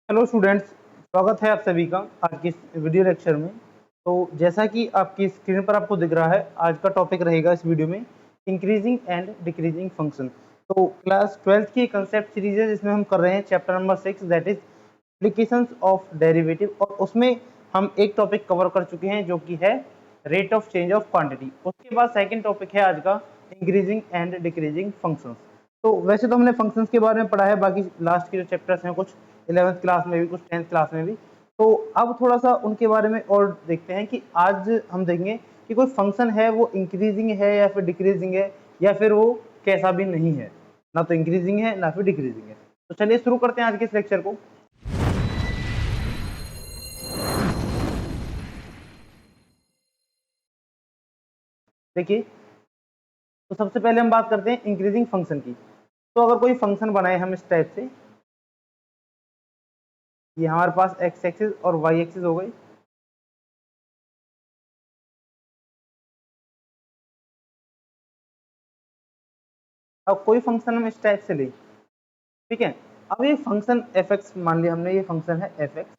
Hello students, स्वागत है आप सभी का आज की इस वीडियो लेक्चर में। तो जैसा कि आपकी स्क्रीन पर आपको दिख रहा है, आज का टॉपिक रहेगा इस वीडियो में इंक्रीजिंग एंड डिक्रीजिंग फंक्शन। तो क्लास 12th की कंसेप्ट सीरीज है जिसमें हम कर रहे हैं chapter number 6 that is applications of derivative, और उसमें हम एक टॉपिक कवर कर चुके हैं जो कि है rate of change of quantity. उसके बाद सेकंड टॉपिक है आज का इंक्रीजिंग एंड डिक्रीजिंग फंक्शंस। तो वैसे तो हमने फंक्शंस के बारे में पढ़ा है, बाकी लास्ट के जो चैप्टर्स हैं कुछ 11th क्लास में भी, कुछ 10th क्लास में भी। तो अब थोड़ा सा उनके बारे में और देखते हैं कि आज हम देखेंगे कि कोई फंक्शन है वो इंक्रीजिंग है या फिर डिक्रीजिंग है, या फिर वो कैसा भी नहीं है, ना तो इंक्रीजिंग है ना फिर डिक्रीजिंग है। तो चलिए शुरू करते हैं आज के इस लेक्चर को। देखिए, तो सबसे पहले हम बात करते हैं इंक्रीजिंग फंक्शन की। तो अगर कोई फंक्शन बनाए हम इस टाइप से, ये हमारे पास एक्स एक्सिस और वाई एक्सिस हो गई। अब कोई फंक्शन हम इस टाइप से लें, ठीक है। अब ये फंक्शन एफ एक्स मान लिया हमने, ये फंक्शन है एफ एक्स।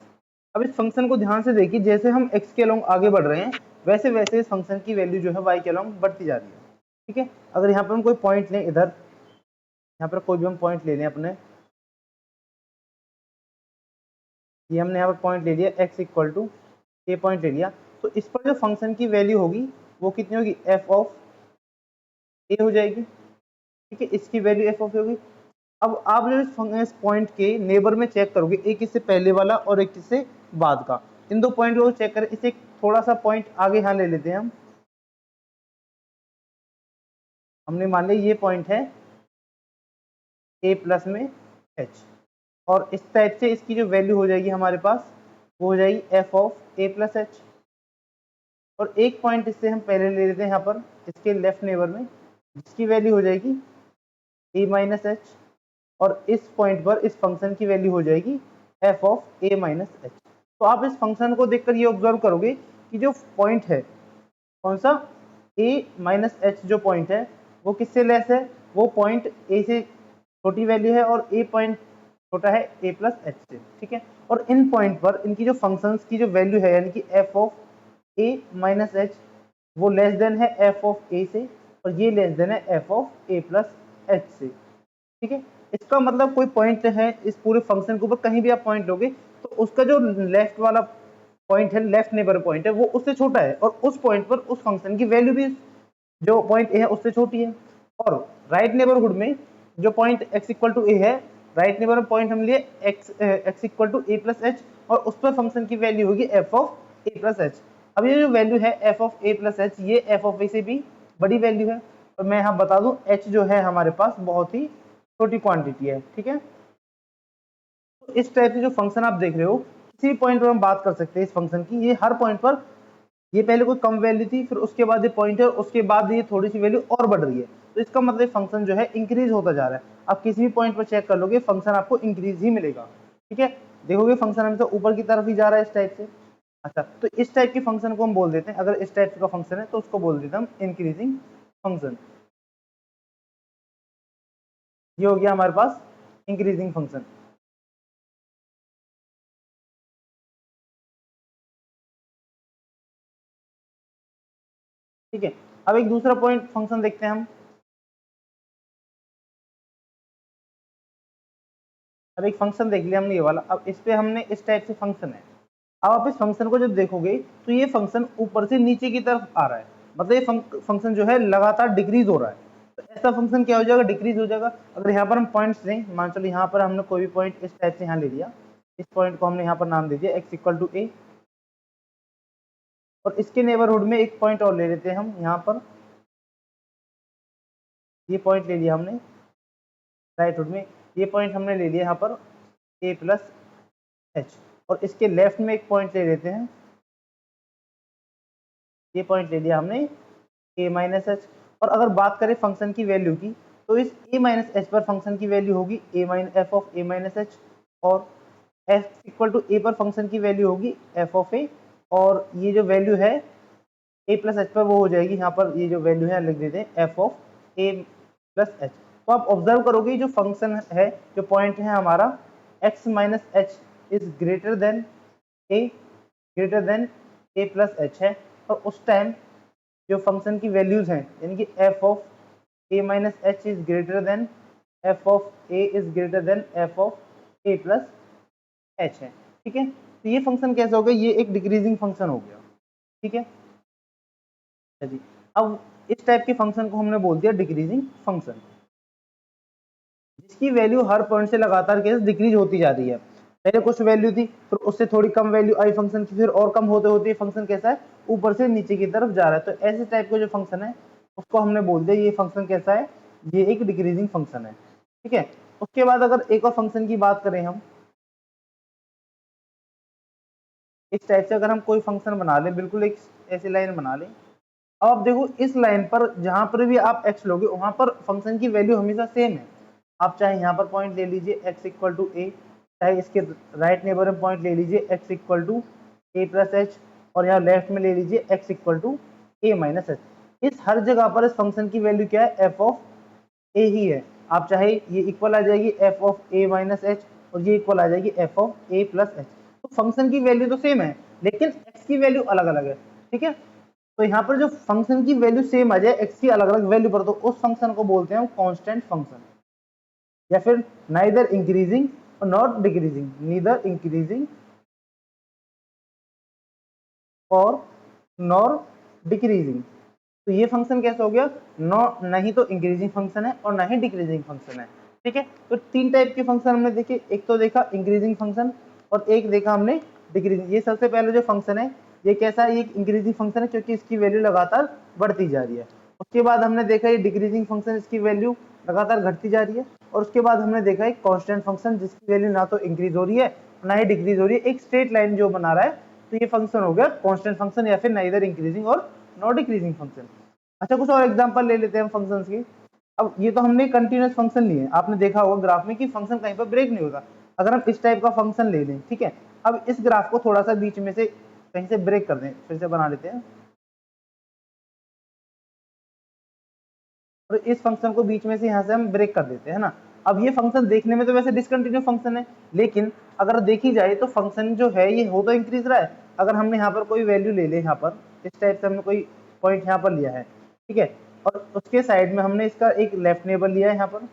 अब इस फंक्शन को ध्यान से देखिए, जैसे हम एक्स के अलोंग आगे बढ़ रहे हैं वैसे वैसे इस फंक्शन की वैल्यू जो है वाई के अलोंग बढ़ती जा रही है, ठीक है। अगर यहाँ पर हम कोई पॉइंट लें, इधर यहाँ पर कोई भी हम पॉइंट ले लें अपने, ये हमने यहाँ पर पॉइंट ले लिया x equal to a point ले लिया, तो इस पर जो फंक्शन की वैल्यू होगी वो कितनी होगी, एफ ऑफ ए हो जाएगी, ठीक है। इसकी वैल्यू एफ ऑफ ए होगी। अब आप जो इस पॉइंट के नेबर में चेक करोगे, एक इससे पहले वाला और एक इससे बाद का, इन दो पॉइंट को चेक करें। इसे थोड़ा सा पॉइंट आगे यहाँ ले लेते हैं हम। हमने मान लिया ये पॉइंट है ए प्लस में एच, और इस टाइप से इसकी जो वैल्यू हो जाएगी हमारे पास वो हो जाएगी F of a plus h. और एक पॉइंट इससे हम पहले ले लेते हैं यहाँ पर इसके लेफ्ट नेबर में, जिसकी वैल्यू हो जाएगी ए माइनस एच, और इस पॉइंट पर इस फंक्शन की वैल्यू हो जाएगी F of A minus H. तो आप इस फंक्शन को देखकर ये ऑब्जर्व करोगे कि जो पॉइंट है कौन सा, ए माइनस एच जो पॉइंट है वो किससे लेस है, वो पॉइंट ए से छोटी वैल्यू है, और ए पॉइंट छोटा है ए प्लस एच से, ठीक है। और इन पॉइंट पर इनकी जो फंक्शंस की जो वैल्यू है यानी कि F of A minus H वो लेस देन है एफ ऑफ ए से, और ये लेस देन है f of a plus H से, ठीक है। इसका मतलब कोई पॉइंट है इस पूरे फंक्शन के ऊपर, कहीं भी आप पॉइंट लोगे तो उसका जो लेफ्ट वाला पॉइंट है, लेफ्ट नेबर पॉइंट है, वो उससे छोटा है, और उस पॉइंट पर उस फंक्शन की वैल्यू भी जो पॉइंट ए है उससे छोटी है। और राइट नेबरहुड में जो point x equal to a है, राइट नेबर में पॉइंट हम लिए x equal to a plus h, और उस पर फंक्शन की वैल्यू होगी f of a plus h. अब ये जो वैल्यू है f of a plus h, ये एफ ऑफ ए से भी बड़ी वैल्यू है। और मैं यहाँ बता दूं एच जो है हमारे पास बहुत ही छोटी क्वांटिटी है, ठीक है। तो इस टाइप से जो फंक्शन आप देख रहे हो, किसी भी पॉइंट पर हम बात कर सकते हैं इस फंक्शन की। ये हर पॉइंट पर, ये पहले कोई कम वैल्यू थी, फिर उसके बाद ये पॉइंट है, उसके बाद ये थोड़ी सी वैल्यू और बढ़ रही है, तो इसका मतलब फंक्शन जो है इंक्रीज होता जा रहा है। आप किसी भी पॉइंट पर चेक कर लोगे फंक्शन आपको इंक्रीज ही मिलेगा, ठीक है। देखोगे फंक्शन हमेशा ऊपर की तरफ ही जा रहा है इस टाइप से। अच्छा, तो इस टाइप के फंक्शन को हम बोल देते हैं, अगर इस टाइप का फंक्शन है तो उसको बोल देते हैं हम इंक्रीजिंग फंक्शन। ये हो गया हमारे पास इंक्रीजिंग फंक्शन, ठीक है। अब एक दूसरा पॉइंट फंक्शन देखते हैं हम। अब एक फंक्शन देख लिया हमने ये वाला, अब इस पे हमने इस टाइप से फंक्शन है। अब आप इस फंक्शन को जब देखोगे तो ये फंक्शन ऊपर से नीचे की तरफ आ रहा है, मतलब ये फंक्शन जो है लगातार डिक्रीज हो रहा है। तो ऐसा फंक्शन क्या हो जाएगा, डिक्रीज हो जाएगा। अगर यहाँ पर हम पॉइंट्स लें, मान चलो यहाँ पर हमने कोई भी पॉइंट इस टाइप से यहाँ ले लिया, इस पॉइंट को हमने यहाँ पर नाम दे दिया एक्स इक्वल टू ए, और इसके नेबरहुड में एक पॉइंट और ले लेते हैं हम यहाँ पर, ये पॉइंट ले लिया हमने राइट हुड में, ये पॉइंट हमने ले लिया यहाँ पर ए प्लस एच, और इसके लेफ्ट में एक पॉइंट ले लेते हैं, ये पॉइंट ले लिया हमने ए माइनस एच। और अगर बात करें फंक्शन की वैल्यू की, तो इस ए माइनस एच पर फंक्शन की वैल्यू होगी A minus F of A minus H, और एफ इक्वल टू ए पर फंक्शन की वैल्यू होगी एफ ऑफ ए, और ये जो वैल्यू है ए प्लस एच पर वो हो जाएगी यहाँ पर, ये जो वैल्यू है लिख देते हैं F of a plus H. तो आप ऑब्जर्व करोगे जो फंक्शन है, जो पॉइंट है हमारा x minus H, is greater than A plus H है, और उस टाइम जो फंक्शन की वैल्यूज हैं यानी कि F of A minus H is greater than F of A is greater than F of a plus H है। ठीक है, तो ये फंक्शन कैसे हो गया, ये एक डिक्रीजिंग फंक्शन हो गया। ठीक है, अच्छा जी, अब इस टाइप के फंक्शन को हमने बोल दिया डिक्रीजिंग फंक्शन, जिसकी वैल्यू हर पॉइंट से लगातार कैसे डिक्रीज होती जा रही है। पहले कुछ वैल्यू थी, फिर उससे थोड़ी कम वैल्यू आई फंक्शन की, फिर और कम होते होते फंक्शन कैसा है, ऊपर से नीचे की तरफ जा रहा है। तो ऐसे टाइप का जो फंक्शन है उसको हमने बोल दिया ये फंक्शन कैसा है, ये एक डिक्रीजिंग फंक्शन है। ठीक है, उसके बाद अगर एक और फंक्शन की बात करें हम, इस टाइप से अगर हम कोई फंक्शन बना लें, बिल्कुल एक ऐसी लाइन बना लें, अब आप देखो इस लाइन पर जहां पर भी आप x लोगे वहां पर फंक्शन की वैल्यू हमेशा सेम है। आप चाहे यहाँ पर पॉइंट ले लीजिए x इक्वल टू ए, चाहे इसके राइट नेबर में पॉइंट ले लीजिए x equal to a plus h, और यहाँ लेफ्ट में ले लीजिए x equal to a minus h. इस हर जगह पर इस फंक्शन की वैल्यू क्या है, f ऑफ ए ही है। आप चाहे ये इक्वल आ जाएगी f of A minus H, और ये इक्वल आ जाएगी f of a plus H. तो फंक्शन की वैल्यू तो सेम है लेकिन x की वैल्यू अलग अलग है। ठीक है, तो यहाँ पर जो फंक्शन की वैल्यू सेम आ जाए x की अलग अलग वैल्यू पर, तो उस फंक्शन को बोलते हैं कांस्टेंट फंक्शन, या फिर नाइदर इंक्रीजिंग और नॉट डिक्रीजिंग, नीदर इंक्रीजिंग और नॉर डिक्रीजिंग। तो ये फंक्शन कैसा हो गया, ना ही तो इंक्रीजिंग फंक्शन है और ना ही डिक्रीजिंग फंक्शन है। ठीक है, तो तीन टाइप के फंक्शन हमने देखे, एक तो देखा इंक्रीजिंग फंक्शन और एक देखा हमने डिक्रीजिंग। ये सबसे पहले जो फंक्शन है ये कैसा है, ये इंक्रीजिंग फंक्शन है क्योंकि इसकी वैल्यू लगातार बढ़ती जा रही है। उसके बाद हमने देखा ये डिक्रीजिंग फंक्शन, इसकी वैल्यू लगातार घटती जा रही है। और उसके बाद हमने देखा एक कांस्टेंट फंक्शन जिसकी वैल्यू ना तो इंक्रीज हो रही है ना ही डिक्रीज हो रही है, एक स्ट्रेट लाइन जो बना रहा है। तो ये फंक्शन हो गया कांस्टेंट फंक्शन या फिर नाइदर इंक्रीजिंग और नॉट डिक्रीजिंग फंक्शन। अच्छा, कुछ और एग्जांपल ले लेते हैं हम फंक्शंस की। अब ये तो हमने कंटीन्यूअस फंक्शन लिए, आपने देखा होगा ग्राफ में कि फंक्शन कहीं पर ब्रेक नहीं होता। अगर हम इस टाइप का फंक्शन ले लें, ठीक है, अब इस ग्राफ को थोड़ा सा बीच में से कहीं से ब्रेक कर दें, फिर से बना लेते हैं, और इस फंक्शन को बीच में से यहाँ से हम ब्रेक कर देते हैं ना। अब ये फंक्शन देखने में तो वैसे डिसकंटिन्यू फंक्शन है, लेकिन अगर देखी जाए तो फंक्शन जो है ये हो तो इंक्रीज रहा है। अगर हमने यहाँ पर कोई वैल्यू ले ले, यहाँ पर इस टाइप से हमने कोई पॉइंट यहाँ पर लिया है, ठीक है, और उसके साइड में हमने इसका एक लेफ्ट नेबर लिया है यहाँ पर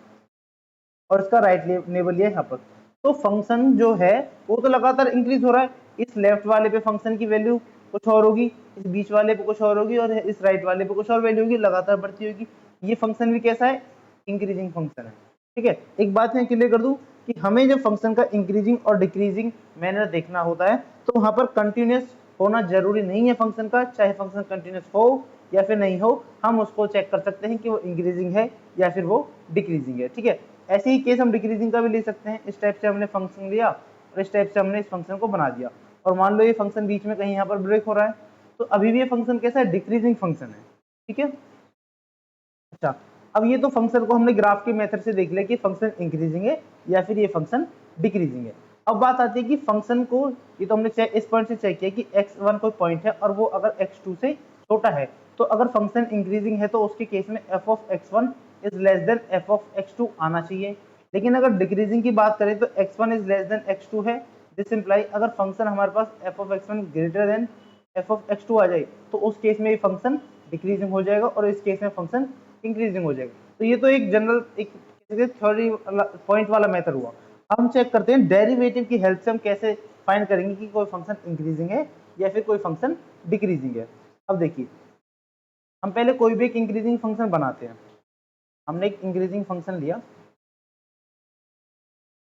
और इसका राइट नेबर लिया है यहाँ पर, तो फंक्शन जो है वो तो लगातार इंक्रीज हो रहा है। इस लेफ्ट वाले पे फंक्शन की वैल्यू कुछ और होगी, इस बीच वाले पे कुछ और होगी, और इस राइट वाले पे कुछ और वैल्यू होगी, लगातार बढ़ती होगी। ये फंक्शन भी कैसा है, इंक्रीजिंग फंक्शन है। ठीक है, एक बात मैं क्लियर कर दूं कि हमें जब फंक्शन का इंक्रीजिंग और डिक्रीजिंग मैनर देखना होता है तो वहां पर कंटिन्यूस होना जरूरी नहीं है फंक्शन का, चाहे फंक्शन कंटिन्यूस हो या फिर नहीं हो, हम उसको चेक कर सकते हैं कि वो इंक्रीजिंग है या फिर वो डिक्रीजिंग है। ठीक है, ऐसे ही केस हम डिक्रीजिंग का भी ले सकते हैं। इस टाइप से हमने फंक्शन लिया और इस टाइप से हमने इस फंक्शन को बना दिया, और मान लो ये फंक्शन बीच में कहीं यहाँ पर ब्रेक हो रहा है, तो अभी भी ये फंक्शन कैसा है, डिक्रीजिंग फंक्शन है। ठीक है, अच्छा, अब ये तो फंक्शन को हमने ग्राफ के मेथड से देख लिया कि फंक्शन इंक्रीजिंग है या फिर ये फंक्शन डिक्रीजिंग है। अब बात आती है कि फंक्शन को, ये तो हमने चेक इस पॉइंट से चेक किया कि x1 कोई पॉइंट है और वो अगर x2 से छोटा है, तो अगर फंक्शन इंक्रीजिंग है तो उसके केस में f of x1 is less then f of x2 आना चाहिए। लेकिन अगर डिक्रीजिंग की बात करें तो x1 is less than x2 है, दिस इंप्लाई अगर फंक्शन हमारे पास f of x1 greater than f of x2 आ जाए तो उस केस में ये फंक्शन डिक्रीजिंग हो जाएगा और इस केस में फंक्शन इंक्रीजिंग हो जाएगा। तो ये तो एक जनरल एक थ्योरी पॉइंट वाला मेथड हुआ। अब हम चेक करते हैं डेरिवेटिव की हेल्प से हम कैसे फाइंड करेंगे कि कोई फंक्शन इंक्रीजिंग है या फिर कोई फंक्शन डिक्रीजिंग है। अब देखिए, हम पहले कोई भी एक इंक्रीजिंग फंक्शन बनाते हैं। हमने एक इंक्रीजिंग फंक्शन लिया,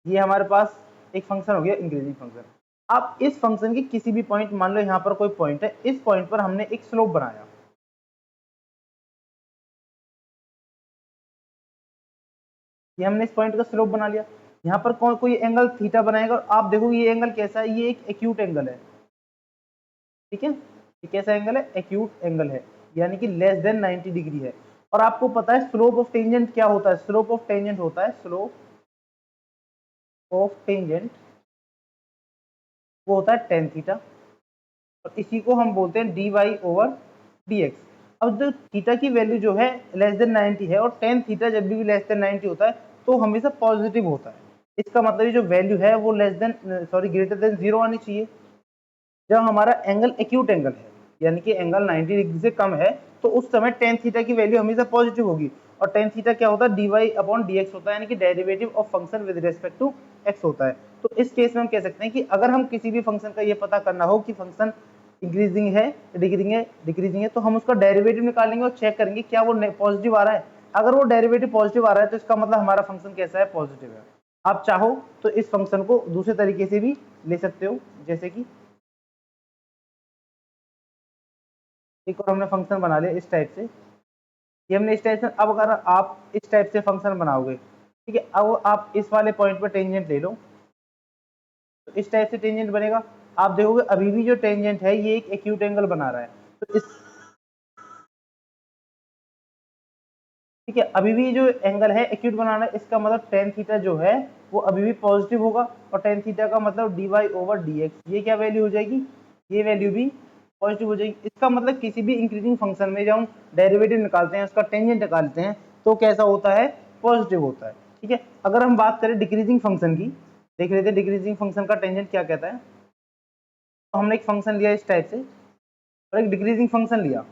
ये हमारे पास एक फंक्शन हो गया इंक्रीजिंग फंक्शन। अब इस फंक्शन की किसी भी पॉइंट, मान लो यहाँ पर कोई पॉइंट है, इस पॉइंट पर हमने एक स्लोप बनाया, ये हमने इस पॉइंट का स्लोप बना लिया। यहाँ पर कोई एंगल थीटा बनाएगा और आप देखो ये एंगल कैसा है, ये एक एक्यूट एंगल है। ठीक है, ये कैसा एंगल है, एक्यूट एंगल है, यानी कि लेस देन 90 डिग्री है। और आपको पता है स्लोप ऑफ टेंजेंट क्या होता है, स्लोप ऑफ टेंजेंट होता है, स्लोप ऑफ टेंजेंट वो होता है tan थीटा, और इसी को हम बोलते हैं dy ओवर dx। अब जो थीटा की वैल्यू जो है लेस देन 90 है, और tan थीटा जब भी लेस देन 90 होता है तो हमेशा पॉजिटिव होता है। इसका मतलब ये जो वैल्यू है वो ग्रेटर देन 0 आनी चाहिए। जब हमारा एंगल एक्यूट एंगल है, यानी कि एंगल 90 डिग्री से कम है, तो उस समय टेन थीटा की वैल्यू हमेशा पॉजिटिव होगी। और टेन थीटा क्या होता है, dy अपॉन dx होता है, यानी कि derivative of function with respect to x होता है। तो इस केस में हम कह सकते हैं कि अगर हम किसी भी फंक्शन का ये पता करना हो कि फंक्शन इंक्रीजिंग है, डिक्रीजिंग है, तो हम उसका डेरिवेटिव निकालेंगे और चेक करेंगे क्या वो पॉजिटिव आ रहा है। अगर वो डेरिवेटिव पॉजिटिव आ रहा है तो इसका मतलब हमारा फंक्शन कैसा है, पॉजिटिव है। आप चाहो तो इस फंक्शन को दूसरे तरीके से भी ले सकते हो, जैसे कि एक और हमने फंक्शन बना लिया इस टाइप से, ये हमने इस टाइप से। अब अगर आप इस टाइप से फंक्शन बनाओगे, ठीक है, अब आप इस वाले पॉइंट पर टेंजेंट ले लो, तो इस टाइप से टेंजेंट बनेगा। आप देखोगे अभी भी जो टेंजेंट है ये एक एक्यूट एंगल बना रहा है, तो इस, ठीक है, अभी भी जो एंगल है एक्यूट बनाना है, इसका मतलब टेन थीटा जो है वो अभी भी पॉजिटिव होगा। और टेन थीटा का मतलब dy ओवर dx, ये क्या वैल्यू हो जाएगी, ये वैल्यू भी पॉजिटिव हो जाएगी। इसका मतलब किसी भी इंक्रीजिंग फंक्शन में जब हम डेरिवेटिव निकालते हैं, उसका टेंजेंट निकालते हैं, तो कैसा होता है, पॉजिटिव होता है। ठीक है, अगर हम बात करें डिक्रीजिंग फंक्शन की, देख लेते हैं डिक्रीजिंग फंक्शन का टेंजेंट क्या कहता है। तो हमने एक फंक्शन लिया इस टाइप से और एक डिक्रीजिंग फंक्शन लिया,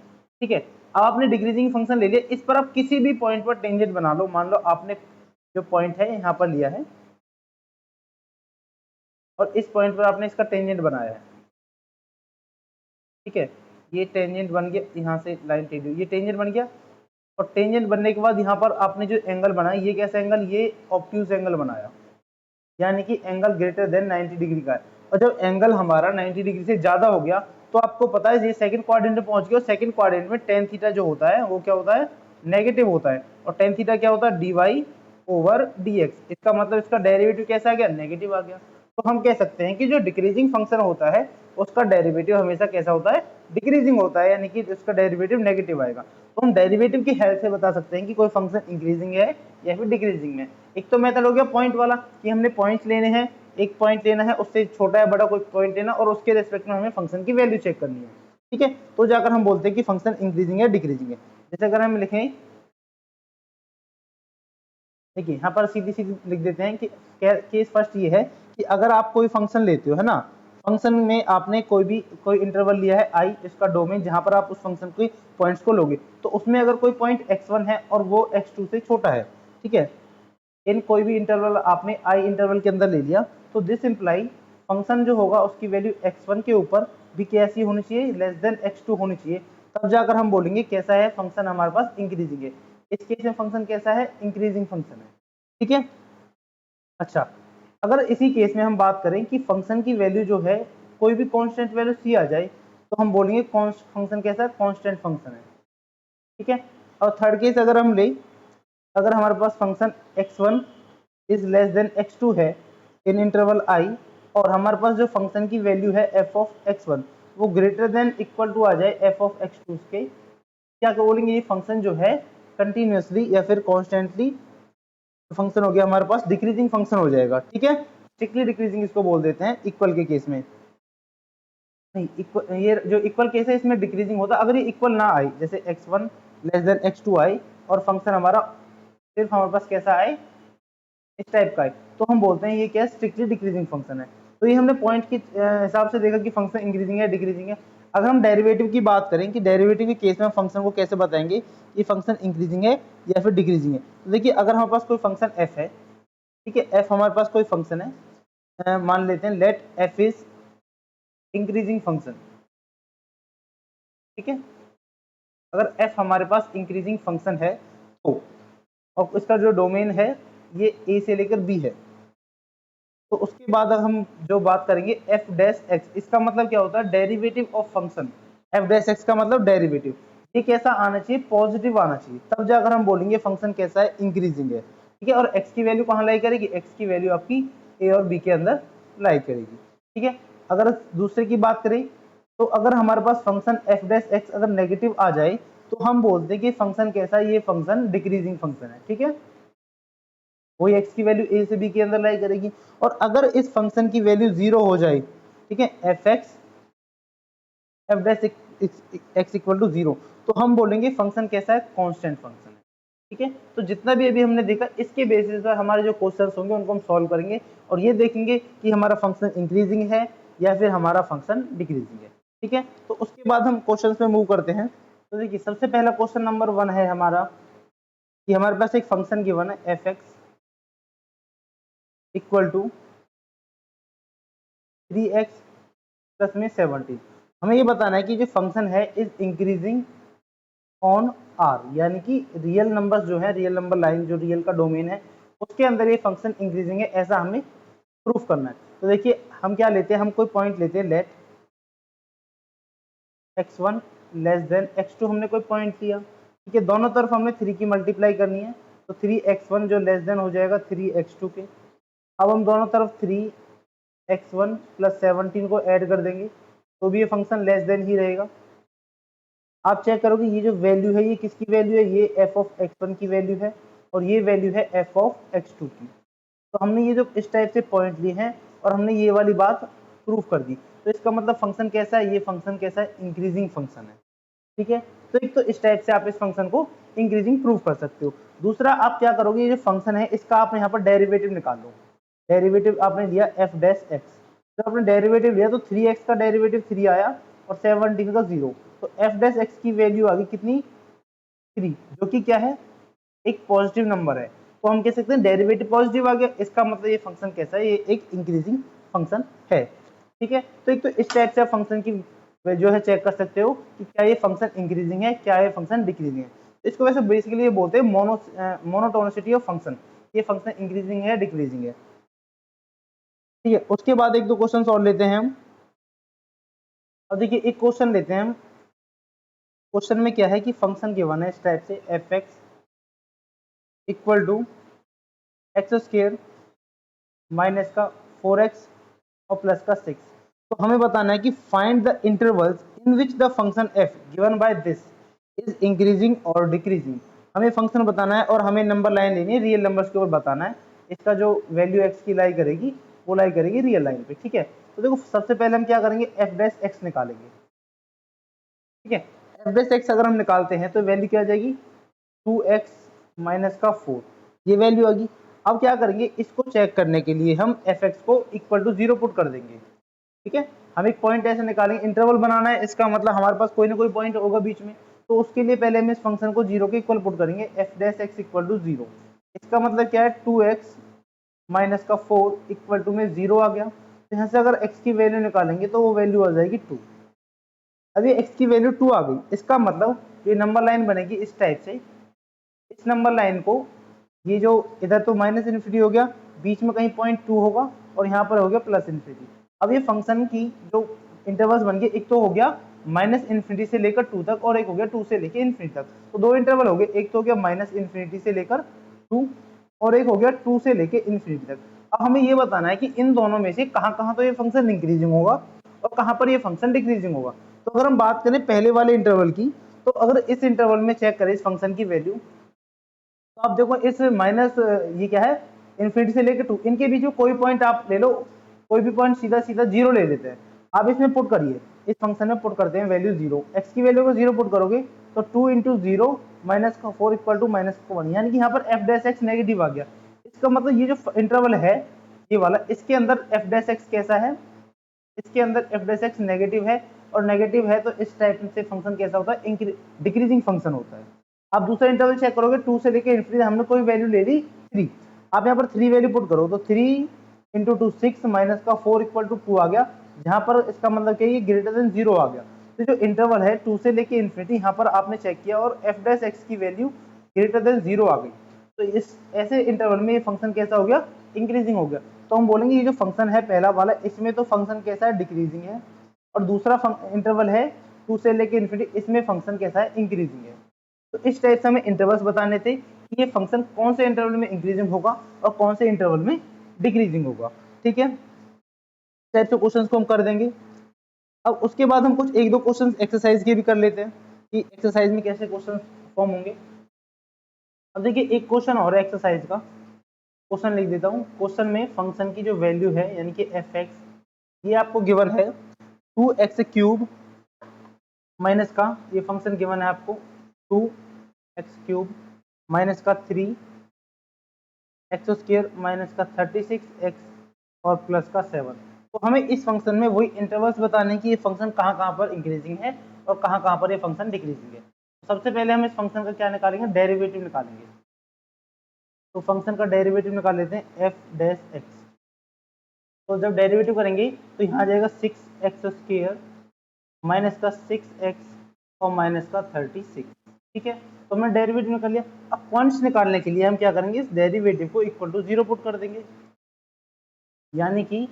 ठीक है। अब आपने डिक्रीजिंग फंक्शन ले लिया, इस पर आप किसी भी पॉइंट पर टेंजेंट बना लो। मान लो आपने जो पॉइंट है यहाँ पर लिया है और इस पॉइंट पर आपने इसका टेंजेंट बनाया है, ठीक है, ये टेंजेंट बन गया, यहाँ से लाइन टेंजेंट, ये टेंजेंट बन गया। और टेंजेंट बनने के बाद यहाँ पर आपने जो एंगल बनाया, ये कैसा एंगल, ये ऑब्ट्यूज एंगल बनाया, यानी कि एंगल ग्रेटर देन 90 डिग्री का है। और जब एंगल हमारा 90 डिग्री से ज्यादा हो गया, तो आपको पता है ये सेकंड क्वाड्रेंट में पहुंच गया। सेकंड क्वाड्रेंट में टेन थीटा जो होता है वो क्या होता है, नेगेटिव होता है। और टेन थीटा क्या होता है, dy ओवर dx, इसका मतलब इसका डेरिवेटिव कैसा आ गया, नेगेटिव आ गया। तो हम कह सकते हैं कि जो डिक्रीजिंग फंक्शन होता है उसका डेरिवेटिव हमेशा कैसा होता है, डिक्रीजिंग होता है, यानी कि उसका डेरिवेटिव नेगेटिव आएगा। तो हम डेरिवेटिव की हेल्प से बता सकते हैं कि कोई फंक्शन इंक्रीजिंग है या फिर डिक्रीजिंग है। एक तो मेथड हो गया पॉइंट वाला, कि हमने पॉइंट्स लेने हैं, एक पॉइंट लेना है, उससे छोटा या बड़ा कोई पॉइंट लेना और उसके रेस्पेक्ट में हमें फंक्शन की वैल्यू चेक करनी है, ठीक है। तो जाकर हम बोलते हैं कि फंक्शन इंक्रीजिंग है, डिक्रीजिंग है। जैसे अगर हम लिखें, देखिए यहाँ पर सीधी सीधी लिख देते हैं कि केस फर्स्ट ये है कि अगर आप कोई फंक्शन लेते हो, है ना, फंक्शन में आपने कोई इंटरवल लिया है आई, इसका डोमेन, जहां पर आप उस फंक्शन के पॉइंट्स को लोगे, तो उसमें अगर कोई पॉइंट x1 है और वो x2 से छोटा है, ठीक है, इन कोई भी इंटरवल आपने आई इंटरवल के अंदर ले लिया, तो दिस इंप्लाई फंक्शन जो होगा उसकी वैल्यू x1 के ऊपर भी कैसी होनी चाहिए, लेस देन x2 होनी चाहिए। तब जाकर हम बोलेंगे कैसा है फंक्शन, हमारे पास इंक्रीजिंग है। इस केस में फंक्शन कैसा है, इंक्रीजिंग फंक्शन है, ठीक है। अच्छा, अगर इसी केस में हम बात करें कि फंक्शन की वैल्यू जो है कोई भी कांस्टेंट वैल्यू सी आ जाए, तो हम बोलेंगे फंक्शन कैसा है, कांस्टेंट फंक्शन है, ठीक है। और थर्ड केस अगर हम ले, अगर हमारे पास function x1 is less than x2 है इन इंटरवल i, और हमारे पास जो फंक्शन की वैल्यू है f ऑफ x1 वो ग्रेटर देन इक्वल टू आ जाए f ऑफ x2 के, क्या बोलेंगे, ये फंक्शन जो है कंटिन्यूसली या फिर कॉन्स्टेंटली फंक्शन हो गया, हमारे पास डिक्रीजिंग फंक्शन हो जाएगा, ठीक है। स्ट्रिक्टली डिक्रीजिंग इसको बोल देते हैं इक्वल के केस में। नहीं, इक्वल, ये जो इक्वल केस है इसमें डिक्रीजिंग होता है अगर ये इक्वल ना आए, जैसे x1 लेस देन x2 आए और फंक्शन हमारा सिर्फ हमारे पास कैसा आए, इस टाइप का है, तो हम बोलते हैं ये क्या, स्ट्रिक्टली डिक्रीजिंग फंक्शन है। तो ये हमने पॉइंट के हिसाब से देखा कि फंक्शन इंक्रीजिंग है, डिक्रीजिंग है। अगर हम डेरिवेटिव की बात करें कि डेरिवेटिव के केस में फंक्शन को कैसे बताएंगे कि फंक्शन इंक्रीजिंग है या फिर डिक्रीजिंग है, तो देखिए अगर हमारे पास कोई फंक्शन f है, ठीक है, f हमारे पास कोई फंक्शन है, मान लेते हैं let f is increasing function, ठीक है। अगर f हमारे पास इंक्रीजिंग फंक्शन है तो, और इसका जो डोमेन है ये a से लेकर b है, तो उसके बाद अब हम जो बात करेंगे f डैश x, इसका मतलब क्या होता है, derivative of function. f dash x का मतलब डेरिवेटिव, ये कैसा आना चाहिए, पॉजिटिव आना चाहिए, तब जाकर हम बोलेंगे फंक्शन कैसा है, इंक्रीजिंग है, ठीक है। और x की वैल्यू कहाँ लाई करेगी, x की वैल्यू आपकी a और b के अंदर लाई करेगी, ठीक है। अगर दूसरे की बात करें, तो अगर हमारे पास फंक्शन f डैश x अगर नेगेटिव आ जाए, तो हम बोलते हैं कि फंक्शन कैसा है, ये फंक्शन डिक्रीजिंग फंक्शन है, ठीक है। वही x की वैल्यू a से b के अंदर लाई करेगी। और अगर इस फंक्शन की वैल्यू 0 हो जाए, ठीक है, f dash x equal to 0, तो हम बोलेंगे फंक्शन कैसा है, कांस्टेंट फंक्शन है। ठीक है। तो जितना भी अभी हमने देखा इसके बेसिस पर हमारे जो क्वेश्चंस होंगे उनको हम सॉल्व करेंगे और ये देखेंगे कि हमारा फंक्शन इंक्रीजिंग है या फिर हमारा फंक्शन डिक्रीजिंग है। ठीक है, तो उसके बाद हम क्वेश्चन में मूव करते हैं। तो देखिए सबसे पहला क्वेश्चन नंबर 1 है हमारा कि हमारे पास एक फंक्शन गिवन है f x equal to 3x plus में 17। हमें ये बताना है कि जो फंक्शन है इज इंक्रीजिंग ऑन आर, यानी कि रियल नंबर्स जो है, रियल नंबर लाइन जो रियल का डोमेन है उसके अंदर ये फंक्शन इंक्रीजिंग है, ऐसा हमें प्रूफ करना है। तो देखिए हम क्या लेते हैं, हम कोई पॉइंट लेते हैं, late x1 less than x2, हमने कोई पॉइंट लिया। ठीक है, दोनों तरफ हमने 3 की मल्टीप्लाई करनी है, तो 3x1 जो लेस देन हो जाएगा 3x2 के। अब हम दोनों तरफ 3x1 प्लस 17 को ऐड कर देंगे तो भी ये फंक्शन लेस देन ही रहेगा। आप चेक करोगे ये जो वैल्यू है ये किसकी वैल्यू है, ये f ऑफ x1 की वैल्यू है और ये वैल्यू है f ऑफ x2 की। तो हमने ये जो इस टाइप से पॉइंट लिए हैं और हमने ये वाली बात प्रूफ कर दी, तो इसका मतलब फंक्शन कैसा है, ये फंक्शन कैसा है, इंक्रीजिंग फंक्शन है। ठीक है, तो एक तो इस टाइप से आप इस फंक्शन को इंक्रीजिंग प्रूफ कर सकते हो। दूसरा आप क्या करोगे, ये जो फंक्शन है इसका आप यहाँ पर डेरिवेटिव निकाल लो। डेरिवेटिव आपने लिया एफ डैश एक्स, जब आपने डेरिवेटिव लिया तो 3x का डेरिवेटिव 3 आया और 17 का 0, तो एफ डैश एक्स की वैल्यू आ गई कितनी, 3, जो कि क्या है, एक पॉजिटिव नंबर है। तो हम कह सकते हैं डेरिवेटिव पॉजिटिव आ गया, इसका मतलब ये फंक्शन कैसा है, ये एक इंक्रीजिंग फंक्शन है। ठीक है, तो एक तो इस टाइप से आप फंक्शन की जो है चेक कर सकते हो कि क्या ये फंक्शन इंक्रीजिंग है, क्या ये फंक्शन डिक्रीजिंग है। इसको वैसे बेसिकली ये बोलते हैं मोनोटोनिसिटी ऑफ फंक्शन, ये फंक्शन इंक्रीजिंग है डिक्रीजिंग है। ठीक है, उसके बाद एक दो क्वेश्चन और लेते हैं हम। अब देखिए एक क्वेश्चन लेते हैं हम। क्वेश्चन में क्या है कि फंक्शन गिवन है इस टाइप से f x equal to x square minus का 4x और प्लस का 6। तो हमें बताना है कि find the intervals in which the function f given by this is increasing और डिक्रीजिंग। हमें फंक्शन बताना है और हमें नंबर लाइन लेनी है, रियल नंबर्स के ऊपर बताना है। इसका जो वैल्यू x की लाई करेगी वो लाई करेगी रियल लाइन पे। ठीक है, तो देखो सबसे पहले हम क्या करेंगे, f डैश x निकालेंगे। ठीक है, f डैश x अगर हम निकालते हैं तो वैल्यू क्या आ जाएगी, 2x माइनस का 4, ये वैल्यू आ गई। अब क्या करेंगे, इसको चेक करने के लिए हम fx को इक्वल टू 0 पुट कर देंगे। ठीक है, हम एक पॉइंट ऐसे निकालेंगे, इंटरवल बनाना है, इसका मतलब हमारे पास कोई ना कोई पॉइंट होगा बीच में, तो उसके लिए पहले हम इस फंक्शन को 0 के इक्वल पुट करेंगे, f dash x equal to 0। इसका मतलब क्या है, 2x माइनस का 4 इक्वल टू में 0 आ गया। तो यहाँ से अगर x की वैल्यू निकालेंगे तो वो वैल्यू आ जाएगी 2। अब ये x की वैल्यू 2 आ गई, इसका मतलब ये नंबर लाइन बनेगी इस टाइप से। इस नंबर लाइन को, ये जो इधर तो माइनस इन्फिनिटी हो गया, बीच में कहीं पॉइंट 2 होगा और यहाँ पर हो गया प्लस इन्फिनिटी। अब ये फंक्शन की जो इंटरवल्स बन गए, एक तो हो गया माइनस इन्फिनिटी से लेकर 2 तक और एक हो गया 2 से लेकर इन्फिनिटी तक। तो दो इंटरवल हो गए, एक तो हो गया माइनस इन्फिनिटी से लेकर 2 और एक हो गया 2 से लेकर इन्फिनिटी तक। अब हमें ये बताना है कि इन दोनों में से कहाँ कहाँ तो ये फंक्शन इंक्रीजिंग होगा और कहाँ पर ये फंक्शन डिक्रीजिंग होगा। तो अगर हम बात करें पहले वाले इंटरवल की, तो अगर इस इंटरवल में चेक करें इस फंक्शन की वैल्यू, तो आप देखो इस माइनस, ये क्या है, इन्फिनिटी से लेकर 2, इनके बीच में कोई पॉइंट आप ले लो, कोई भी पॉइंट सीधा सीधा 0 ले लेते हैं। आप इसमें पुट करिए, इस फंक्शन में पुट करते हैं वैल्यू 0, एक्स की वैल्यू को 0 पुट करोगे तो 2 इंटू 0 माइनस का 4 इक्वल टू माइनस का 1, यानी कि यहाँ पर एफ डैश एक्स नेगेटिव आ गया। इसका मतलब ये जो इंटरवल है ये वाला, इसके अंदर एफ डैश एक्स कैसा है, इसके अंदर एफ डैश एक्स नेगेटिव है, और नेगेटिव है तो इस टाइप से फंक्शन कैसा होता है, डिक्रीजिंग फंक्शन होता है। आप दूसरा इंटरवल चेक करोगे 2 से लेकर इन्फिनिटी, हमने कोई वैल्यू ले ली 3, आप यहाँ पर 3 वैल्यू पुट करो तो 3 इंटू 2 6 माइनस का 4 इक्वल टू 2 आ गया, जहां पर इसका मतलब क्या है, ये ग्रेटर देन 0 आ गया। तो जो इंटरवल है 2 से लेकर इन्फिनिटी, यहाँ पर आपने चेक किया और एफ डैश एक्स की वैल्यू ग्रेटर देन 0 आ गई, तो इस ऐसे इंटरवल में ये फंक्शन कैसा हो गया, इंक्रीजिंग हो गया। तो हम बोलेंगे ये जो फंक्शन है पहला वाला, इसमें तो फंक्शन कैसा है, डिक्रीजिंग है, और दूसरा इंटरवल है 2 से लेकर इन्फिनिटी, इसमें फंक्शन कैसा है, इंक्रीजिंग है। तो इस टाइप से हमें इंटरवल्स बताने थे कि ये फंक्शन कौन से इंटरवल में इंक्रीजिंग होगा और कौन से इंटरवल में डिक्रीजिंग होगा। ठीक है, इस टाइप से क्वेश्चंस को हम कर देंगे। अब उसके बाद हम कुछ एक दो क्वेश्चंस एक्सरसाइज के भी कर लेते हैं कि एक्सरसाइज में कैसे क्वेश्चन फॉर्म होंगे। अब देखिए एक क्वेश्चन और है एक्सरसाइज का, क्वेश्चन लिख देता हूँ। क्वेश्चन में फंक्शन की जो वैल्यू है यानी कि एफ एक्स, ये आपको गिवन है 2x क्यूब माइनस का, ये फंक्शन गिवन है आपको 2x क्यूब माइनस का 3 एक्स स्क्वायर माइनस का 36 एक्स और प्लस का 7। तो हमें इस फंक्शन में वही इंटरवल्स बताने कि ये फंक्शन कहाँ कहाँ पर इंक्रीजिंग है और कहाँ कहाँ पर ये फंक्शन डिक्रीजिंग है। सबसे पहले हम इस फंक्शन का क्या निकालेंगे, डेरिवेटिव निकालेंगे। तो फंक्शन का डेरिवेटिव निकाल लेते हैं एफ डैश एक्स। तो जब डेरिवेटिव करेंगे तो यहाँ आ जाएगा 6x स्क्वायर माइनस का 6x और माइनस का 36। ठीक है, तो हमने डेरिवेटिव निकाल लिया। अब पॉइंट्स निकालने के लिए हम क्या करेंगे, इस डेरिवेटिव को इक्वल टू 0 पुट कर देंगे, यानी कि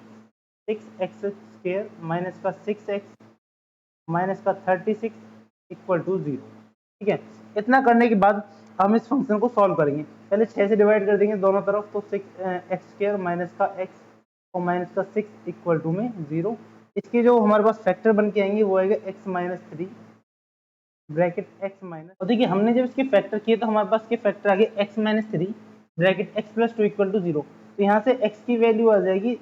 6x स्क्वायर माइनस का 6x माइनस का 36 इक्वल टू 0। ठीक है, इतना करने के बाद हम इस फंक्शन को सॉल्व करेंगे। पहले 6 से डिवाइड कर देंगे दोनों तरफ, तो 6x स्क्वायर माइनस का x और माइनस का 6 इक्वल टू में 0। इसके जो हमारे पास फैक्टर बन के आएंगे वो आएगा x minus 3 bracket x minus. और देखिए हमने जब इसके फैक्टर किए तो हमारे पास के फैक्टर आ गए x minus 3 bracket x plus 2 equal to 0। तो यहाँ से x की वैल्यू आ जाएगी,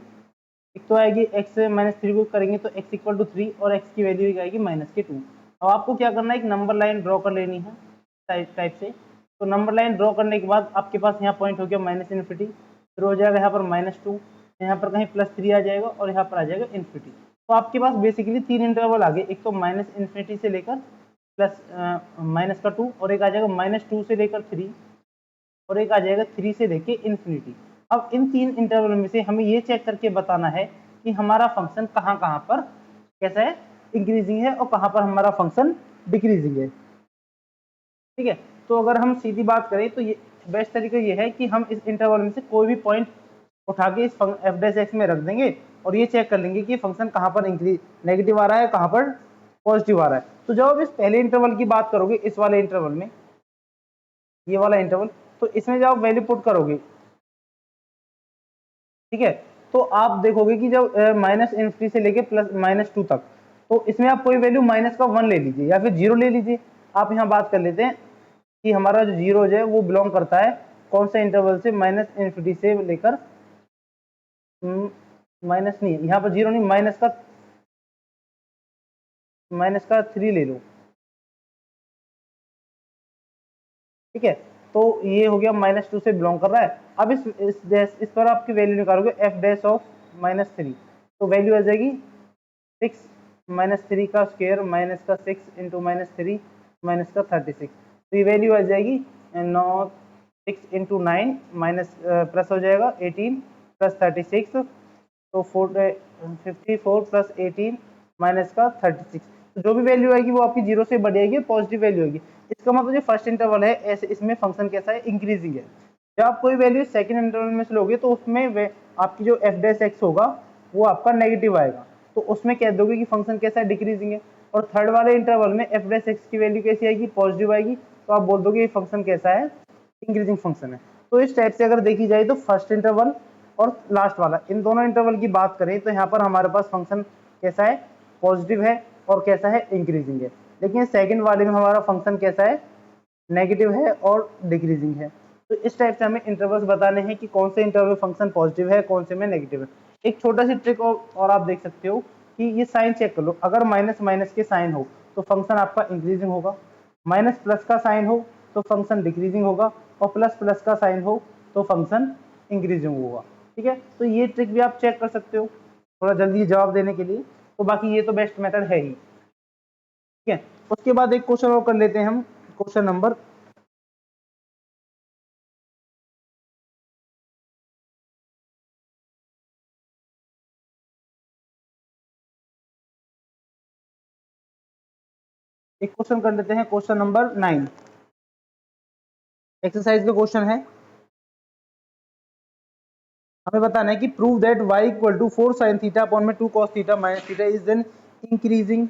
एक तो आएगी x माइनस 3 को करेंगे तो x इक्वल टू 3 और x की वैल्यू आएगी माइनस के 2। अब आपको क्या करना है, एक नंबर लाइन ड्रॉ कर लेनी है टाइप से। तो नंबर लाइन ड्रॉ करने के बाद आपके पास यहाँ पॉइंट हो गया माइनस इन्फिनिटी, फिर हो जाएगा यहाँ पर माइनस 2, यहाँ पर कहीं प्लस 3 आ जाएगा और यहाँ पर आ जाएगा इन्फिनिटी। तो आपके पास बेसिकली 3 इंटरवल आ गए, एक तो माइनस इन्फिनिटी से लेकर प्लस माइनस का 2 और एक आ जाएगा माइनस 2 से लेकर 3 और एक आ जाएगा 3 से लेके इन्फिनिटी। अब इन 3 इंटरवल में से हमें ये चेक करके बताना है कि हमारा फंक्शन कहाँ कहाँ पर कैसा है, इंक्रीजिंग है और कहाँ पर हमारा फंक्शन डिक्रीजिंग है। ठीक है, तो अगर हम सीधी बात करें तो ये बेस्ट तरीका ये है कि हम इस इंटरवल में से कोई भी पॉइंट उठा के इस एफ डैश एक्स में रख देंगे और ये चेक कर लेंगे कि फंक्शन कहाँ पर इंक्रीज नेगेटिव आ रहा है, कहाँ पर पॉजिटिव आ रहा है। तो जब आप इस पहले इंटरवल की बात करोगे, इस वाले इंटरवल में, ये वाला इंटरवल, तो इसमें जब आप वैल्यू पुट करोगे, ठीक है, तो आप देखोगे कि जब माइनस इन्फिनिटी से लेके प्लस माइनस 2 तक, तो इसमें आप कोई वैल्यू माइनस का 1 ले लीजिए या फिर 0 ले लीजिए। आप यहाँ बात कर लेते हैं कि हमारा जो 0 है वो बिलोंग करता है कौन से इंटरवल से, माइनस इन्फिनिटी से लेकर माइनस नहीं, यहाँ पर 0 नहीं, माइनस का 3 ले लो। ठीक है, तो ये हो गया माइनस 2 से बिलोंग कर रहा है। अब इस पर आपकी वैल्यू निकालोगे एफ डैश ऑफ माइनस 3, तो वैल्यू आ जाएगी 6 माइनस 3 का स्क्वायर माइनस का 6 इंटू माइनस 3 माइनस का 36। तो ये वैल्यू आ जाएगी 9 6 इंटू 9 माइनस प्लस हो जाएगा 18 प्लस 36, तो 54 प्लस 18 माइनस का 36। तो जो भी वैल्यू आएगी वो आपकी 0 से बढ़ जाएगी, पॉजिटिव वैल्यू आएगी। इसका मतलब जो फर्स्ट इंटरवल है ऐसे इसमें फंक्शन कैसा है, इंक्रीजिंग है। जब आप कोई वैल्यू सेकंड इंटरवल में से लोगे तो उसमें आपकी जो एफ डैश एक्स होगा वो आपका नेगेटिव आएगा, तो उसमें कह दोगे कि फंक्शन कैसा है, डिक्रीजिंग है। और थर्ड वाले इंटरवल में एफ डैश एक्स की वैल्यू कैसी आएगी, पॉजिटिव आएगी, तो आप बोल दोगे ये फंक्शन कैसा है, इंक्रीजिंग फंक्शन है। तो इस टाइप से अगर देखी जाए तो फर्स्ट इंटरवल और लास्ट वाला, इन दोनों इंटरवल की बात करें तो यहाँ पर हमारे पास फंक्शन कैसा है, पॉजिटिव है और कैसा है, इंक्रीजिंग है। लेकिन सेकंड वाले में हमारा फंक्शन कैसा है, नेगेटिव है और डिक्रीजिंग है। तो इस टाइप से हमें इंटरवल्स बताने हैं कि कौन से इंटरवल फंक्शन पॉजिटिव है, कौन से में नेगेटिव है। एक छोटा सी ट्रिक और आप देख सकते हो कि ये साइन चेक कर लो, अगर माइनस माइनस के साइन हो तो फंक्शन आपका इंक्रीजिंग होगा, माइनस प्लस का साइन हो तो फंक्शन डिक्रीजिंग होगा, और प्लस प्लस का साइन हो तो फंक्शन इंक्रीजिंग होगा। ठीक है, तो ये ट्रिक भी आप चेक कर सकते हो थोड़ा जल्दी जवाब देने के लिए। तो बाकी ये तो बेस्ट मेथड है ही। ठीक है, उसके बाद एक क्वेश्चन और कर लेते हैं हम, क्वेश्चन नंबर एक क्वेश्चन कर लेते हैं, क्वेश्चन नंबर 9 एक्सरसाइज का क्वेश्चन है। हमें बताना है कि prove that y equal to 4 sin theta upon में 2 cos theta minus theta is an increasing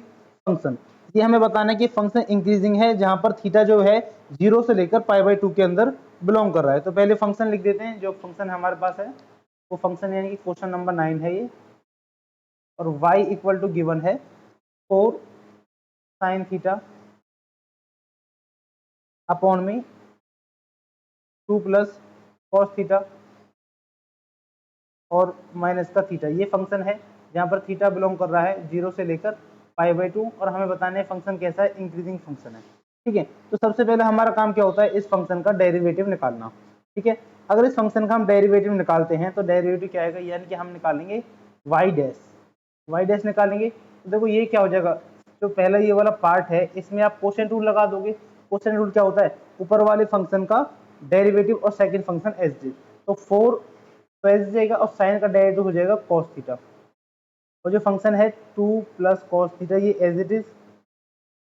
function. ये हमें बताना है कि फंक्शन इंक्रीजिंग है जहां पर थीटा जो है 0 से लेकर π/2 के अंदर बिलोंग कर रहा है। तो पहले फंक्शन लिख देते हैं, जो फंक्शन हमारे पास है वो फंक्शन यानी कि क्वेश्चन नंबर 9 है ये, और y इक्वल टू गिवन है 4 sin थीटा अपॉन में 2 प्लस cos थीटा और माइनस का थीटा। ये फंक्शन है जहाँ पर थीटा बिलोंग कर रहा है 0 से लेकर π/2, और हमें बताना है फंक्शन कैसा है, इंक्रीजिंग फंक्शन है। ठीक है। तो सबसे पहले हमारा काम क्या होता है, इस फंक्शन का डेरिवेटिव निकालना। ठीक है, अगर इस फंक्शन का हम डेरिवेटिव निकालते हैं तो डेरिवेटिव क्या आएगा, यानी कि हम निकालेंगे वाई डैश निकालेंगे। तो देखो ये क्या हो जाएगा, जो पहला ये वाला पार्ट है इसमें आप कोसेंट रूल लगा दोगे। कोसेंट रूल क्या होता है, ऊपर वाले फंक्शन का डेरिवेटिव और सेकंड फंक्शन एस डी, तो 4 तो एस जाएगा और साइन का डेरिवेटिव हो जाएगा कॉस थीटा, और जो फंक्शन है 2 प्लस कॉस थीटा ये एज इट इज।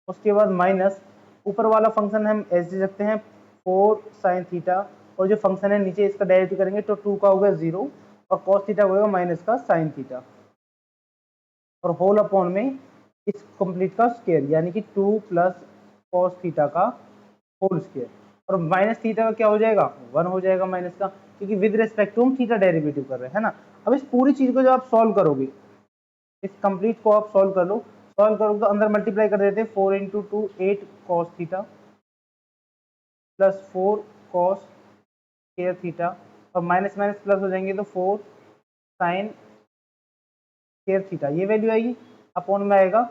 उसके बाद माइनस ऊपर वाला फंक्शन हम एस डी रखते हैं 4 साइन थीटा, और जो फंक्शन है नीचे इसका डेरिवेटिव करेंगे तो 2 का होगा 0 और कॉस थीटा होगा माइनस का साइन थीटा, और होल अपॉन में इस कंप्लीट का स्क्वायर यानी कि 2 प्लस कॉस थीटा का होल स्क्वायर, और माइनस थीटा का क्या हो जाएगा 1 हो जाएगा माइनस का, क्योंकि विद रिस्पेक्ट टू हम थीटा डेरिवेटिव कर रहे हैं ना। अब इस पूरी चीज को जब आप सॉल्व करोगे, इस कंप्लीट को आप सॉल्व कर लो, सॉल्व करोगे तो अंदर मल्टीप्लाई कर देते हैं 4 into 2 8 cos theta plus 4 cos square theta, और माइनस माइनस प्लस हो जाएंगे तो 4 साइन स्क्वायर थीटा, ये वैल्यू आएगी। अपॉन में आएगा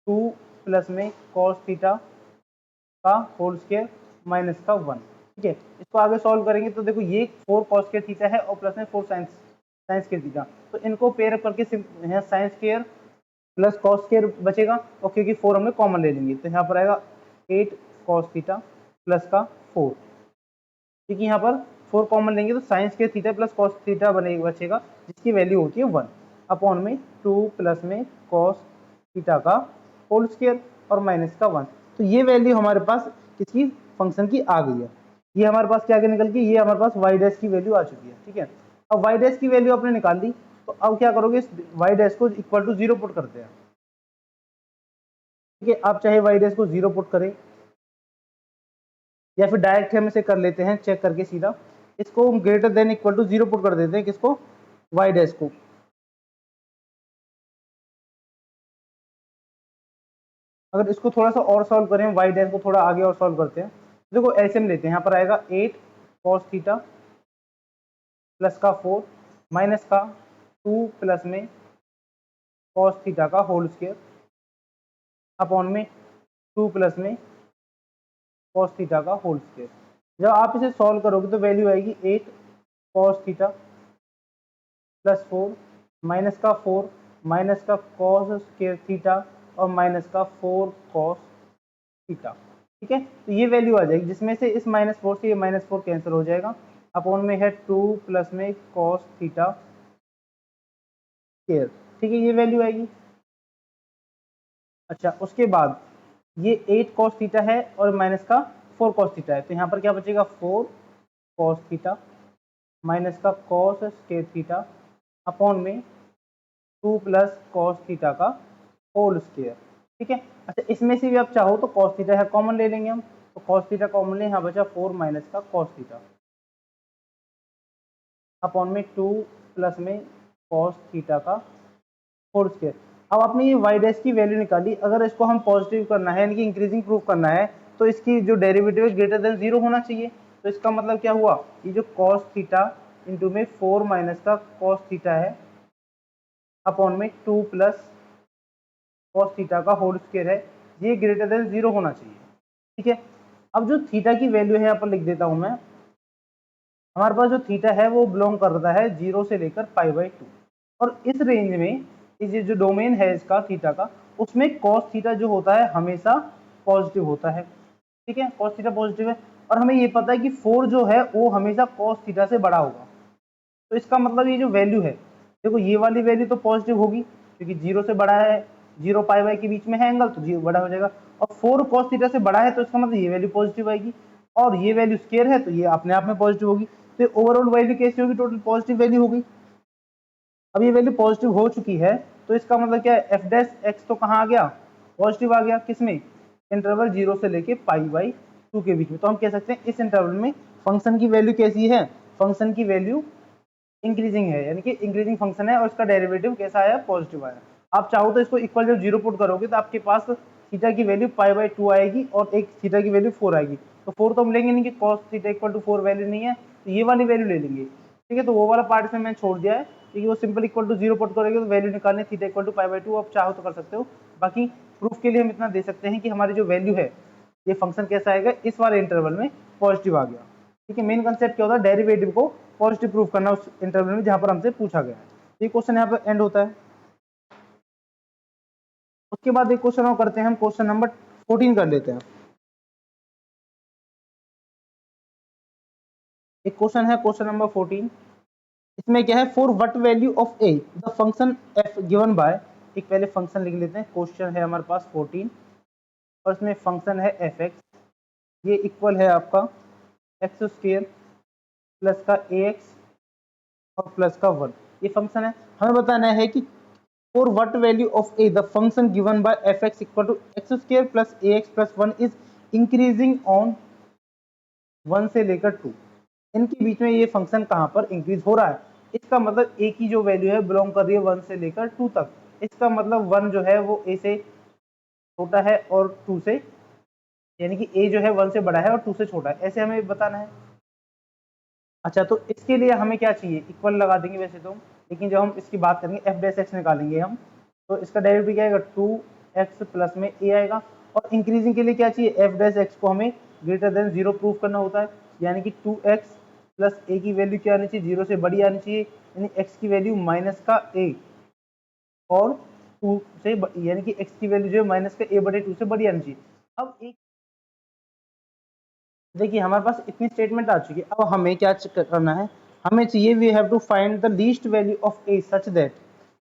2 प्लस में कॉस थीटा का होल स्क्वायर माइनस का 1। ठीक है, इसको आगे सॉल्व करेंगे तो देखो ये 4 कॉस स्क्वायर थीटा है और प्लस में 4 साइन स्क्वायर थीटा, तो इनको पेयर अप करके यहाँ sine square plus cos square बचेगा, और क्योंकि 4 हमने कॉमन ले लेंगे तो यहाँ पर आएगा 8 कॉस थीटा प्लस का 4, क्योंकि यहाँ पर 4 कॉमन लेंगे तो sine square theta plus cos theta बचेगा जिसकी वैल्यू होती है 1 अपॉन में 2 प्लस में कॉस थीटा का होल स्क्वायर और माइनस का 1। तो ये वैल्यू हमारे पास किसकी फंक्शन की आ गई है, ये हमारे पास क्या आगे निकल के ये हमारे पास वाई डैश की वैल्यू आ चुकी है। ठीक है, अब वाई डैश की वैल्यू आपने निकाल दी, तो अब क्या करोगे, इस वाई डैश को इक्वल टू 0 पुट करते हैं। ठीक है, आप चाहे वाई डैश को 0 पुट करें या फिर डायरेक्ट हम इसे कर लेते हैं चेक करके सीधा, इसको हम greater than equal to 0 put कर देते हैं, किसको, वाई डैश को। अगर इसको थोड़ा सा और सॉल्व करें, वाई डैश को थोड़ा आगे और सॉल्व करते हैं, देखो एलसीएम लेते हैं, यहाँ पर आएगा 8 कॉस थीटा प्लस का 4 माइनस का 2 प्लस में कॉस थीटा का होल स्क्वायर अपॉन में 2 प्लस में कॉस थीटा का होल स्क्वायर। जब आप इसे सॉल्व करोगे तो वैल्यू आएगी 8 कॉस थीटा प्लस 4 माइनस का 4 माइनस का कॉस स्क्वायर थीटा और माइनस का 4 कॉस थीटा। ठीक है, तो ये वैल्यू आ जाएगी जिसमें से इस -4 से ये -4 कैंसिल हो जाएगा, अपॉन में है 2 प्लस में कॉस थीटा स्क्वायर। ठीक है, ये वैल्यू आएगी। अच्छा, उसके बाद ये 8 कॉस थीटा है और माइनस का 4 कॉस थीटा है, तो यहाँ पर क्या बचेगा 4 कॉस थीटा माइनस का कॉस स्क्वायर थीटा अपॉन में 2 प्लस कॉस थीटा का होल स्क्वायर। ठीक है, अच्छा इसमें से भी आप चाहो तो कॉस थीटा है कॉमन ले लेंगे हम, तो कॉस थीटा कॉमन ले, यहाँ बचा 4 माइनस का कॉस थीटा अपॉन में 2 प्लस में कॉस थीटा का होल स्क्वायर। अब आपने ये वाई डैश की वैल्यू निकाली, अगर इसको हम पॉजिटिव करना है यानी कि इंक्रीजिंग प्रूफ करना है तो इसकी जो डेरिवेटिव है ग्रेटर देन 0 होना चाहिए। तो इसका मतलब क्या हुआ, ये जो कॉस थीटा इंटू में 4 माइनस का कॉस थीटा है अपॉन में 2 प्लस कॉस थीटा का होल स्क्वायर है, ये ग्रेटर देन 0 होना चाहिए। ठीक है, अब जो थीटा की वैल्यू है यहाँ पर लिख देता हूं मैं, हमारे पास जो थीटा है वो बिलोंग करता है 0 से लेकर π/2, और इस रेंज में ये जो डोमेन है इसका थीटा का, उसमें cos थीटा जो होता है हमेशा पॉजिटिव होता है। ठीक है, cos थीटा पॉजिटिव है, और हमें ये पता है कि 4 जो है वो हमेशा cos थीटा से बड़ा होगा। तो इसका मतलब ये जो वैल्यू है, देखो ये वाली वैल्यू तो पॉजिटिव होगी क्योंकि 0 से बड़ा है, 0 π/2 के बीच में है एंगल, तो 0 बड़ा हो जाएगा, और 4 cos थीटा से बड़ा है तो इसका मतलब ये वैल्यू पॉजिटिव आएगी, और ये वैल्यू स्क्वायर है तो ये अपने आप में पॉजिटिव होगी, तो ओवरऑल वैल्यू कैसी होगी, टोटल पॉजिटिव वैल्यू होगी। अब ये वैल्यू पॉजिटिव हो चुकी है तो इसका मतलब क्या है, एफ डैश एक्स तो कहाँ आ गया, पॉजिटिव आ गया, किसमें, इंटरवल 0 से लेके π/2 के बीच में। तो हम कह सकते हैं इस इंटरवल में फंक्शन की वैल्यू कैसी है, फंक्शन की वैल्यू इंक्रीजिंग है, यानी कि इंक्रीजिंग फंक्शन है और इसका डेरिवेटिव कैसा आया, पॉजिटिव आया। आप चाहो तो इसको इक्वल जब 0 पुट करोगे तो आपके पास थीटा की वैल्यू π/2 आएगी और एक थीटा की वैल्यू 4 आएगी, तो 4 तो हम लेंगे नहीं कि cos theta equal to 4 value नहीं है, तो ये वाली वैल्यू ले लेंगे। ठीक है, तो वो वाला पार्ट इसमें मैंने छोड़ दिया है क्योंकि वो सिंपल इक्वल टू 0 पुट करोगे तो वैल्यू निकालने थीटा इक्वल टू π/2, आप चाहो तो कर सकते हो। बाकी प्रूफ के लिए हम इतना दे सकते हैं कि हमारी जो वैल्यू है ये फंक्शन कैसा आएगा, इस वाले इंटरवल में पॉजिटिव आ गया। ठीक है, मेन कंसेप्ट क्या होता है, डेरिवेटिव को पॉजिटिव प्रूव करना उस इंटरवल में जहां पर हमसे पूछा गया है। ये क्वेश्चन यहाँ पर एंड होता है। उसके बाद एक क्वेश्चन और करते हैं हम, क्वेश्चन नंबर 14 कर लेते हैं। एक क्वेश्चन है क्वेश्चन नंबर 14। इसमें क्या है, for what value of a the function F given by, एक पहले फंक्शन लिख लेते हैं। क्वेश्चन है हमारे पास 14 और इसमें फंक्शन है एफ एक्स, ये इक्वल है आपका एक्स स्क्वायर प्लस का ए एक्स और प्लस का 1। ये फंक्शन है, हमें बताना है कि for what value of a the function given by f x equal to x square plus a x plus 1 is increasing on 1 से लेकर 2। इनके बीच में ये फंक्शन कहाँ पर इंक्रीज हो रहा है, इसका मतलब ए की जो वैल्यू है बिलोंग कर रही है 1 से लेकर 2 तक। इसका मतलब 1 जो है वो ए से छोटा है और 2 से, यानी कि ए जो है 1 से बड़ा है और 2 से छोटा है, ऐसे हमें बताना है। अच्छा, तो इसके लिए हमें क्या चाहिए, इक्वल लगा देंगे वैसे तो, लेकिन जब हम इसकी बात करेंगे एफ डैश एक्स निकालेंगे हम, तो इसका डेरिवेटिव क्या आएगा, 2x प्लस में ए आएगा। और इंक्रीजिंग के लिए क्या चाहिए, एफ डैश एक्स को हमें ग्रेटर देन 0 प्रूव करना होता है, यानी कि 2x प्लस ए की वैल्यू क्या आनी चाहिए, 0 से बड़ी आनी चाहिए, यानी x की वैल्यू माइनस का a और 2 से यानी कि x की वैल्यू जो है माइनस का a बटे 2 से बड़ी आनी चाहिए। अब एक देखिए हमारे पास इतनी स्टेटमेंट आ चुकी है, अब हमें क्या करना है, हमें चाहिए we have to find the least value of A such that,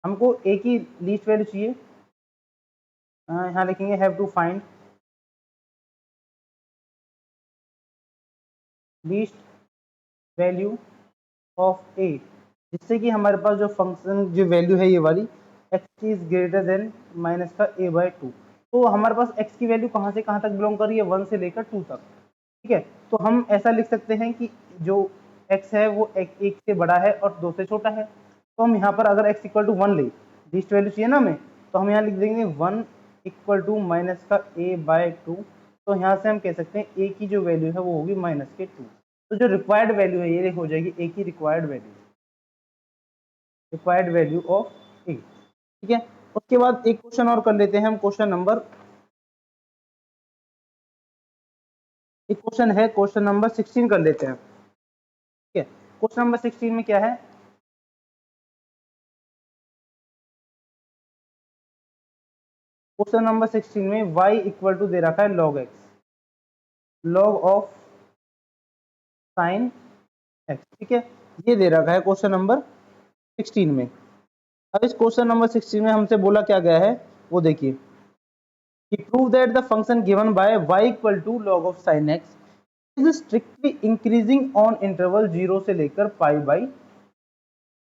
हमको ए की लीस्ट वैल्यू चाहिए। यहाँ लिखेंगे have to find least value of A, जिससे कि हमारे पास जो फंक्शन जो वैल्यू है ये वाली x is greater than minus का a बाय 2। तो हमारे पास x की वैल्यू कहाँ से कहाँ तक बिलोंग कर रही है, 1 से लेकर 2 तक। ठीक है, तो हम ऐसा लिख सकते हैं कि जो x है वो एक से बड़ा है और 2 से छोटा है। तो हम यहाँ पर अगर x इक्वल टू 1 ले, लीस्ट वैल्यू चाहिए ना हमें, तो हम यहाँ लिख देंगे 1 इक्वल टू माइनस का a बाय 2। तो यहाँ से हम कह सकते हैं a की जो वैल्यू है वो होगी माइनस के 2। तो जो रिक्वायर्ड वैल्यू है ये हो जाएगी a की रिक्वायर्ड वैल्यू ऑफ ए। ठीक है, उसके बाद एक क्वेश्चन और कर लेते हैं हम, क्वेश्चन नंबर 16 कर लेते हैं। ठीक है, क्वेश्चन नंबर 16 में क्या है, क्वेश्चन नंबर 16 में y इक्वल टू दे रखा है log x, log of sine x। ठीक है, ये दे रखा है क्वेश्चन नंबर 16 में। अब इस क्वेश्चन नंबर 16 में हमसे बोला क्या गया है, वो देखिए कि prove that the function given by y equal to log of sine x is strictly increasing on interval 0 से लेकर पाई बाई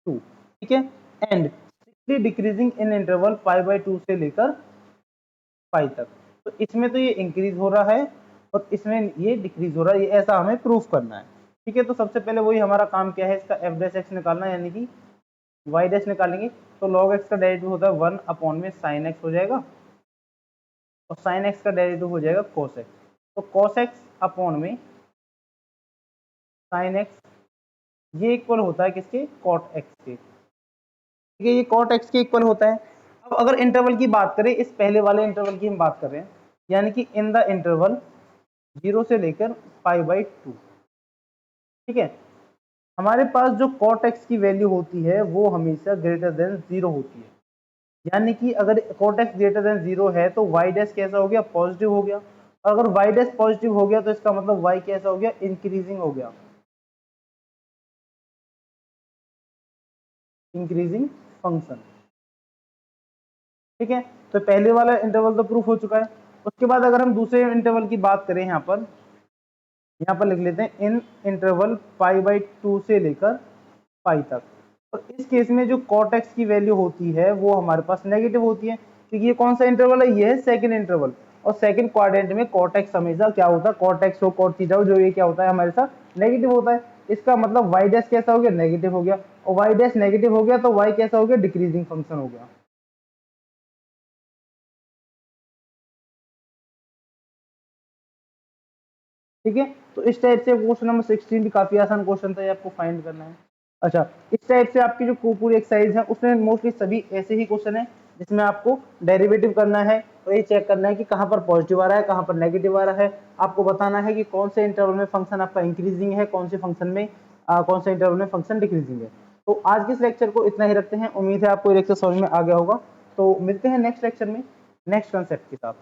2। ठीक है, and strictly decreasing in interval pi by 2 से लेकर पाई तक। तो इसमें तो ये इंक्रीज हो रहा है और इसमें ये डिक्रीज हो रहा है, ये ऐसा हमें प्रूफ करना है। ठीक है, तो सबसे पहले वही हमारा काम क्या है, इसका एफ डैश एक्स निकालना है, यानी कि वाई डैश निकालेंगे। तो लॉग एक्स का डेरिवेटिव होता है 1 अपॉन में साइन एक्स हो जाएगा और साइन एक्स का डेरिवेटिव हो जाएगा कोस एक्स। तो कोस एक्स अपॉन में साइन एक्स, ये इक्वल होता है किसके, कॉट एक्स के। ठीक है, ये कॉट एक्स के इक्वल होता है। अब अगर इंटरवल की बात करें, इस पहले वाले इंटरवल की हम बात कर रहे हैं, यानी कि इन द इंटरवल 0 से लेकर पाई बाई 2। ठीक है, हमारे पास जो कॉट एक्स की वैल्यू होती है वो हमेशा ग्रेटर देन 0 होती है, यानी कि अगर कॉट एक्स ग्रेटर देन 0 है तो वाई डैश कैसा हो गया, पॉजिटिव हो गया। और अगर वाई डैश पॉजिटिव हो गया तो इसका मतलब वाई कैसा हो गया, इंक्रीजिंग हो गया, इंक्रीजिंग फंक्शन। ठीक है, तो पहले वाला इंटरवल तो प्रूफ हो चुका है। उसके बाद अगर हम दूसरे इंटरवल की बात करें, यहाँ पर लिख लेते हैं इन इंटरवल पाई बाई 2 से लेकर पाई तक। और इस केस में जो कॉट एक्स की वैल्यू होती है वो हमारे पास नेगेटिव होती है, क्योंकि ये कौन सा इंटरवल है, ये है सेकंड इंटरवल। और सेकंड क्वाड्रेंट में कॉट एक्स हमेशा क्या होता है, कॉट एक्स हो कॉट थीटा हो, जो ये क्या होता है हमारे साथ नेगेटिव होता है। इसका मतलब वाई डैश कैसा हो गया, नेगेटिव हो गया, और वाई डैश नेगेटिव हो गया तो वाई कैसा हो गया, डिक्रीजिंग फंक्शन हो गया। ठीक है, तो इस टाइप से क्वेश्चन नंबर 16 भी काफी आसान क्वेश्चन था, ये आपको फाइंड करना है। अच्छा, इस टाइप से आपकी जो पूरी एक्सरसाइज है उसमें मोस्टली सभी ऐसे ही क्वेश्चन है जिसमें आपको डेरिवेटिव करना है और ये चेक करना है कि कहाँ पर पॉजिटिव आ रहा है, कहाँ पर नेगेटिव आ रहा है। आपको बताना है कि कौन से इंटरवल में फंक्शन आपका इंक्रीजिंग है, कौन से फंक्शन में कौन से इंटरवल में फंक्शन डिक्रीजिंग है। तो आज के इस लेक्चर को इतना ही रखते हैं। उम्मीद है आपको ये लेक्चर समझ में आ गया होगा। तो मिलते हैं नेक्स्ट लेक्चर में नेक्स्ट कंसेप्ट के साथ।